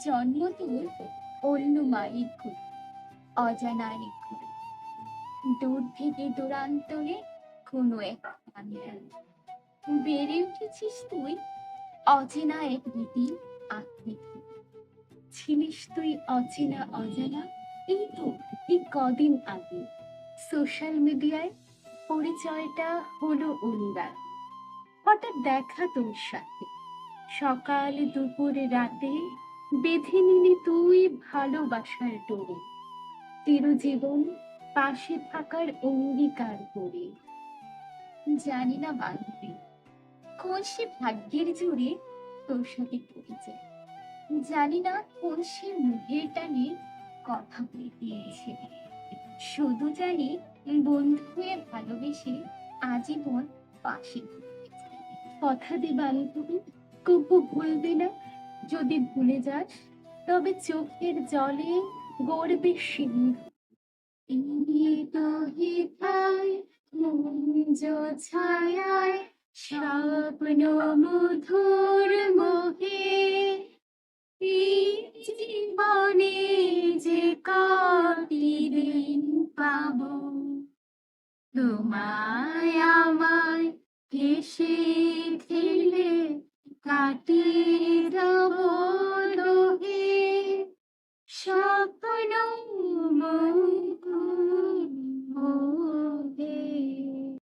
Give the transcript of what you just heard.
জন্ম তোর অন্য মায়ের কোলে, অজানার ঘরে, দূর থেকে দূরান্তরে কোনো এক প্রান্তরে। বেড়ে উঠেছিস তুই অচেনা এক রীতি আঁকড়ে ধরে। ছিলিস তুই অচেনা অজানা, এই তো এই কদিন আগে সোশ্যাল মিডিয়ায় পরিচয়টা হলো অনুরাগ। হঠাৎ দেখা তোর সাথে, সকাল দুপুর রাতে বেঁধে নিলি তুই ভালোবাসার ডোরে। চিরজীবন পাশে থাকার অঙ্গীকার করে। জানি না বান্ধবী, কোন সে ভাগ্যের জোরে তোর সাথে পরিচয়। জানি না কোন সে মুখের টানে কথা বলে দিয়েছে। শুধু জানি বন্ধু হয়ে ভালোবেসে আজীবন পাশে থেকেছে। কথা দে বান্ধবী, কবু ভুলবি না। যদি ভুলে যাস তবে চোখের জলে গড়বে সিঁদুর। এই দহে থায় মুঞ্জ ছায়ায় স্বপ্ন মধুর মোহে। এই জীবনে যে কটি দিন পাবো, তোমায় আমায় হেসে খেলে কাটিয়ে যাব লোহে। স্বপ্ন